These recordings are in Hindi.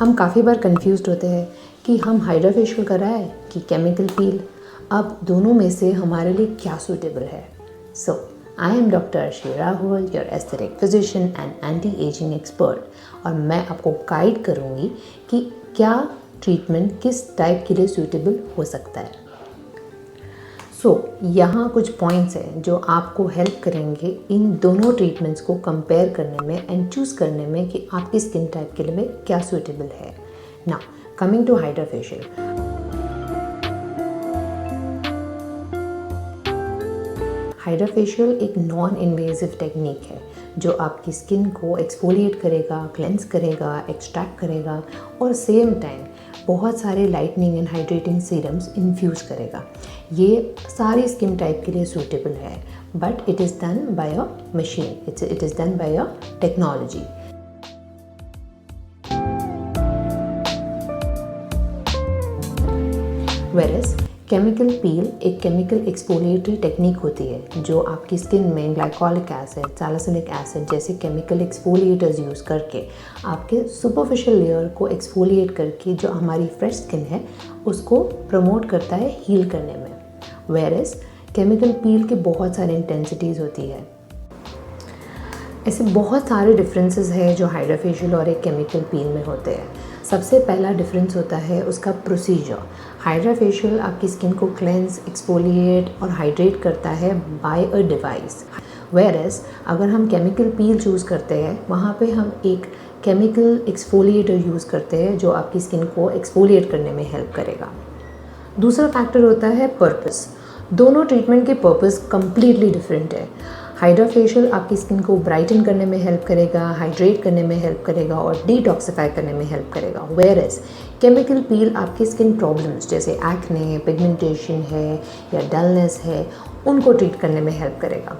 हम काफ़ी बार कंफ्यूज्ड होते हैं कि हम हाइड्रा फेशियल कराएं कि केमिकल पील। अब दोनों में से हमारे लिए क्या सूटेबल है? So I am doctor Arshi Rahul, your aesthetic physician and anti ageing expert, और मैं आपको गाइड करूँगी कि क्या ट्रीटमेंट किस टाइप के लिए सूटेबल हो सकता है। यहाँ कुछ पॉइंट्स हैं जो आपको हेल्प करेंगे इन दोनों ट्रीटमेंट्स को कंपेयर करने में एंड चूज़ करने में कि आपकी स्किन टाइप के लिए क्या सूटेबल है। Now coming to hydra facial. Hydra facial एक नॉन इन्वेजिव टेक्निक है जो आपकी स्किन को एक्सफोलिएट करेगा, क्लेंस करेगा, एक्सट्रैक्ट करेगा और सेम टाइम बहुत सारे lightening and hydrating serums infuse करेगा। ये सारी स्किन टाइप के लिए सूटेबल है, but it is done by a machine, it is done by a technology. Versus chemical peel एक केमिकल एक्सफोलिएटरी टेक्निक होती है जो आपकी स्किन में ग्लाइकोलिक एसिड, सैलिसिलिक एसिड जैसे केमिकल एक्सफोलिएटर्स यूज़ करके आपके सुपरफिशियल लेयर को एक्सफोलिएट करके जो हमारी फ्रेश स्किन है उसको प्रमोट करता है हील करने में। वेरस केमिकल पील के बहुत सारे इंटेंसिटीज़ होती है। ऐसे बहुत सारे डिफरेंसेस हैं जो हाइड्रा फेशियल और एक केमिकल पील में होते हैं। सबसे पहला डिफरेंस होता है उसका प्रोसीजर। हाइड्रा फेशियल आपकी स्किन को क्लेंस, एक्सफोलिएट और हाइड्रेट करता है बाय अ डिवाइस। वेरएस अगर हम केमिकल पील चूज़ करते हैं वहाँ पे हम एक केमिकल एक्सफोलिएटर यूज़ करते हैं जो आपकी स्किन को एक्सफोलिएट करने में हेल्प करेगा। दूसरा फैक्टर होता है पर्पस। दोनों ट्रीटमेंट के पर्पस कम्प्लीटली डिफरेंट है। हाइड्रा फेशियल आपकी स्किन को ब्राइटन करने में हेल्प करेगा, हाइड्रेट करने में हेल्प करेगा और डिटॉक्सिफाई करने में हेल्प करेगा। वेरएस केमिकल पील आपकी स्किन प्रॉब्लम्स जैसे एक्ने, पिगमेंटेशन है या डलनेस है उनको ट्रीट करने में हेल्प करेगा।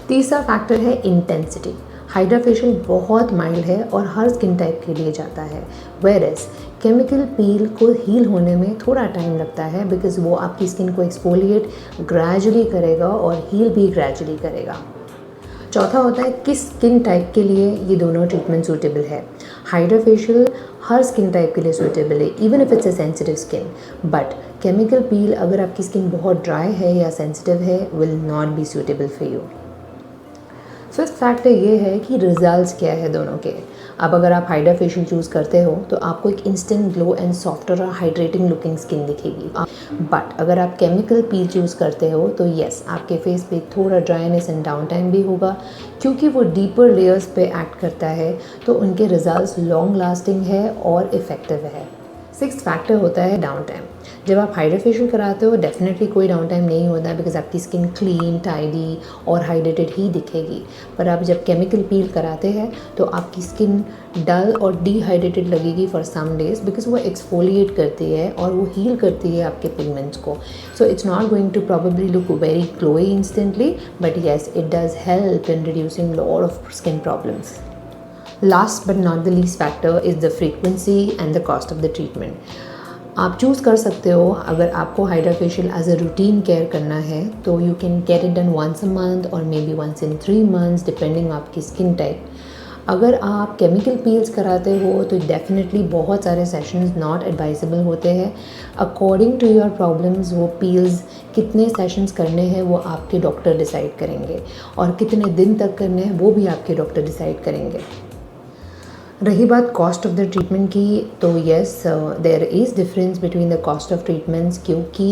तीसरा फैक्टर है इंटेंसिटी। हाइड्रा फेशियल बहुत माइल्ड है और हर स्किन टाइप के लिए जाता है, वेरएस केमिकल पील को हील होने में थोड़ा टाइम लगता है बिकॉज वो आपकी स्किन को एक्सफोलिएट ग्रेजुअली करेगा और हील भी ग्रेजुअली करेगा। चौथा होता है किस स्किन टाइप के लिए ये दोनों ट्रीटमेंट सूटेबल है। हाइड्रा फेशियल हर स्किन टाइप के लिए सूटेबल है even if it's a sensitive skin, but chemical peel अगर आपकी स्किन बहुत ड्राई है या सेंसिटिव है will not be suitable for you. Fifth factor ये है कि रिजल्ट्स क्या है दोनों के। अब अगर आप हाइड्रा फेशियल चूज़ करते हो तो आपको एक इंस्टेंट ग्लो एंड सॉफ्टर और हाइड्रेटिंग लुकिंग स्किन दिखेगी, बट अगर आप केमिकल पील चूज़ करते हो तो येस आपके फेस पे थोड़ा ड्राइनेस एंड डाउन टाइम भी होगा क्योंकि वो डीपर लेयर्स पे एक्ट करता है, तो उनके रिजल्ट्स लॉन्ग लास्टिंग है और इफ़ेक्टिव है। सिक्स्थ फैक्टर होता है डाउन टाइम। जब आप हाइड्रा फेशियल कराते हो डेफिनेटली कोई डाउन टाइम नहीं होता बिकॉज आपकी स्किन क्लीन, टाइडी और हाइड्रेटेड ही दिखेगी, पर आप जब केमिकल पील कराते हैं तो आपकी स्किन डल और डिहाइड्रेटेड लगेगी फॉर सम डेज बिकॉज वो एक्सफोलिएट करती है और वो हील करती है आपके पिगमेंट्स को। So it's not going to probably look very glowy instantly, but yes it does help in reducing lot of skin problems. Last but not the least factor is the frequency and the cost of the treatment. आप चूज़ कर सकते हो अगर आपको hydra facial as a routine care करना है तो you can get it done once a month और maybe once in 3 months depending आपकी स्किन टाइप। अगर आप केमिकल पील्स कराते हो तो डेफिनेटली बहुत सारे सेशंस नॉट एडवाइजेबल होते हैं। अकॉर्डिंग टू योर प्रॉब्लम्स वो पील्स कितने सेशंस करने हैं वो आपके डॉक्टर डिसाइड करेंगे और कितने दिन तक करने हैं वो भी आपके डॉक्टर डिसाइड करेंगे। रही बात कॉस्ट ऑफ द ट्रीटमेंट की तो yes there is difference between the cost of treatments क्योंकि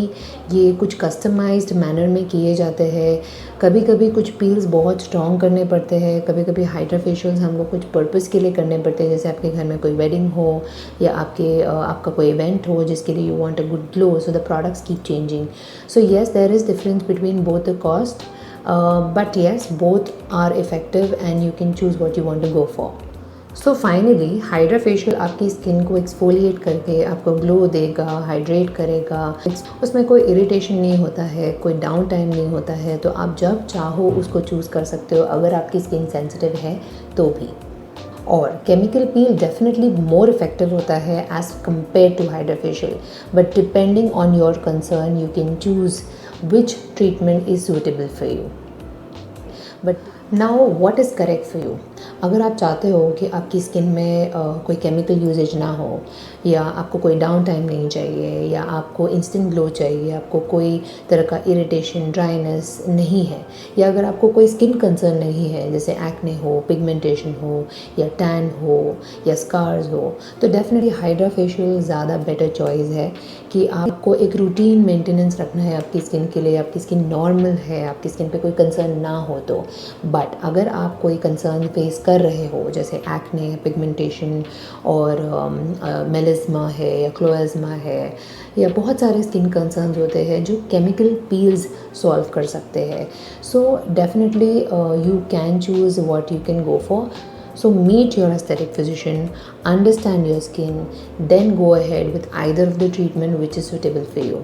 ये कुछ कस्टमाइज्ड मैनर में किए जाते हैं। कभी कभी कुछ पील्स बहुत स्ट्रॉन्ग करने पड़ते हैं, कभी कभी हाइड्रा फेशियल्स हमको कुछ पर्पस के लिए करने पड़ते हैं, जैसे आपके घर में कोई वेडिंग हो या आपका कोई इवेंट हो जिसके लिए you want a good glow, so the products keep changing. So yes there is difference between both the cost, but yes both are effective and you can choose what you want to go for. So finally hydra facial आपकी स्किन को एक्सफोलिएट करके आपको ग्लो देगा, हाइड्रेट करेगा, उसमें कोई इरिटेशन नहीं होता है, कोई डाउन टाइम नहीं होता है, तो आप जब चाहो उसको चूज़ कर सकते हो अगर आपकी स्किन सेंसिटिव है तो भी। और chemical peel definitely more effective होता है as compare to hydra facial, but depending on your concern you can choose which treatment is suitable for you. But now what is correct for you? अगर आप चाहते हो कि आपकी स्किन में कोई केमिकल यूजेज ना हो, या आपको कोई डाउन टाइम नहीं चाहिए, या आपको इंस्टेंट ग्लो चाहिए, आपको कोई तरह का इरिटेशन, ड्राइनेस नहीं है, या अगर आपको कोई स्किन कंसर्न नहीं है जैसे एक्ने हो, पिगमेंटेशन हो, या टैन हो, या स्कार्स हो, तो डेफिनेटली हाइड्रा फेशियल ज़्यादा बेटर चॉइस है। कि आपको एक रूटीन मेंटेनेंस रखना है आपकी स्किन के लिए, आपकी स्किन नॉर्मल है, आपकी स्किन पे कोई कंसर्न ना हो तो। बट अगर आप कोई कंसर्न फेस कर रहे हो जैसे एक्ने, पिगमेंटेशन और मेलिस्मा है या क्लोएज्मा है, या बहुत सारे स्किन कंसर्न्स होते हैं जो केमिकल पील्स सॉल्व कर सकते हैं, so definitely you can choose what you can go for. So meet your aesthetic physician, understand your skin, then go ahead with either of the treatment which is suitable for you.